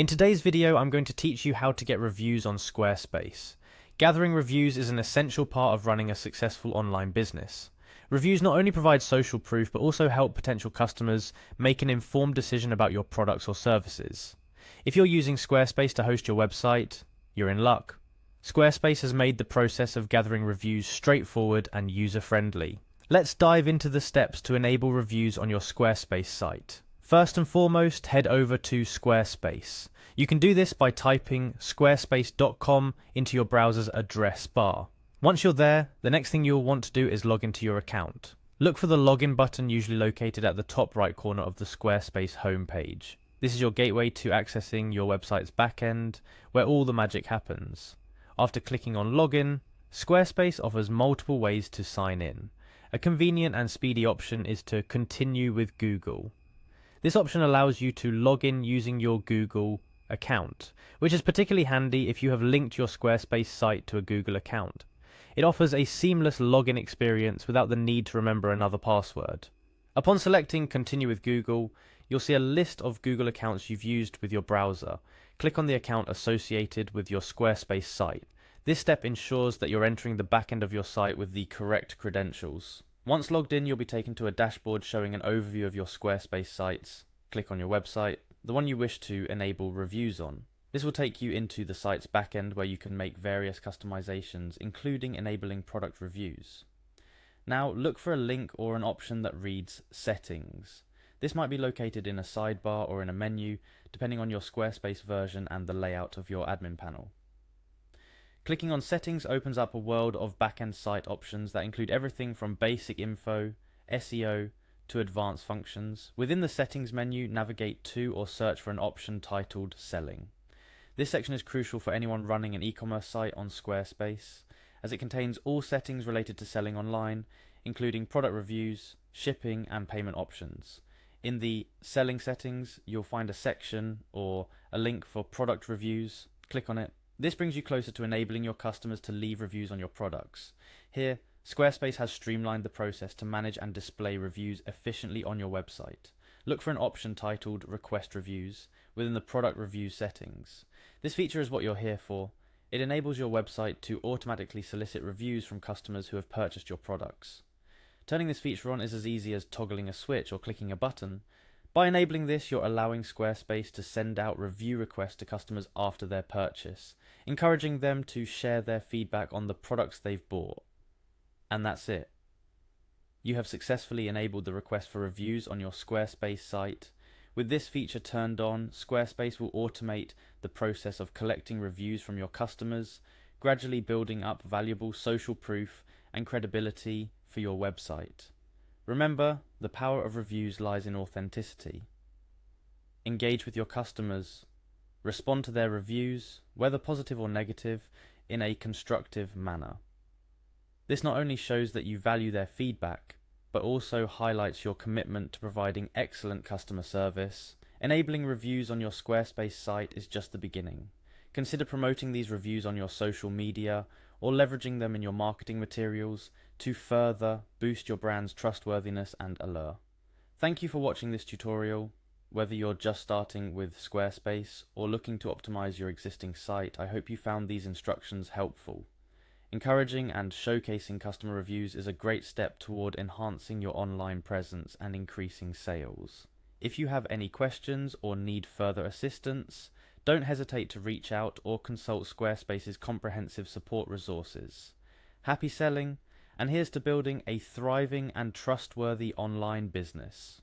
In today's video, I'm going to teach you how to get reviews on Squarespace. Gathering reviews is an essential part of running a successful online business. Reviews not only provide social proof, but also help potential customers make an informed decision about your products or services. If you're using Squarespace to host your website, you're in luck. Squarespace has made the process of gathering reviews straightforward and user-friendly. Let's dive into the steps to enable reviews on your Squarespace site. First and foremost, head over to Squarespace. You can do this by typing squarespace.com into your browser's address bar. Once you're there, the next thing you'll want to do is log into your account. Look for the login button usually located at the top right corner of the Squarespace homepage. This is your gateway to accessing your website's backend, where all the magic happens. After clicking on login, Squarespace offers multiple ways to sign in. A convenient and speedy option is to continue with Google. This option allows you to log in using your Google account, which is particularly handy if you have linked your Squarespace site to a Google account. It offers a seamless login experience without the need to remember another password. Upon selecting Continue with Google, you'll see a list of Google accounts you've used with your browser. Click on the account associated with your Squarespace site. This step ensures that you're entering the backend of your site with the correct credentials. Once logged in, you'll be taken to a dashboard showing an overview of your Squarespace sites. Click on your website, the one you wish to enable reviews on. This will take you into the site's backend where you can make various customizations, including enabling product reviews. Now, look for a link or an option that reads Settings. This might be located in a sidebar or in a menu, depending on your Squarespace version and the layout of your admin panel. Clicking on Settings opens up a world of backend site options that include everything from basic info, SEO, to advanced functions. Within the Settings menu, navigate to or search for an option titled Selling. This section is crucial for anyone running an e-commerce site on Squarespace, as it contains all settings related to selling online, including product reviews, shipping, and payment options. In the Selling settings, you'll find a section or a link for product reviews. Click on it. This brings you closer to enabling your customers to leave reviews on your products. Here, Squarespace has streamlined the process to manage and display reviews efficiently on your website. Look for an option titled Request Reviews within the Product Review settings. This feature is what you're here for. It enables your website to automatically solicit reviews from customers who have purchased your products. Turning this feature on is as easy as toggling a switch or clicking a button. By enabling this, you're allowing Squarespace to send out review requests to customers after their purchase, encouraging them to share their feedback on the products they've bought. And that's it. You have successfully enabled the request for reviews on your Squarespace site. With this feature turned on, Squarespace will automate the process of collecting reviews from your customers, gradually building up valuable social proof and credibility for your website. Remember, the power of reviews lies in authenticity. Engage with your customers. Respond to their reviews, whether positive or negative, in a constructive manner. This not only shows that you value their feedback, but also highlights your commitment to providing excellent customer service. Enabling reviews on your Squarespace site is just the beginning. Consider promoting these reviews on your social media or leveraging them in your marketing materials to further boost your brand's trustworthiness and allure. Thank you for watching this tutorial. Whether you're just starting with Squarespace or looking to optimize your existing site, I hope you found these instructions helpful. Encouraging and showcasing customer reviews is a great step toward enhancing your online presence and increasing sales. If you have any questions or need further assistance, don't hesitate to reach out or consult Squarespace's comprehensive support resources. Happy selling, and here's to building a thriving and trustworthy online business.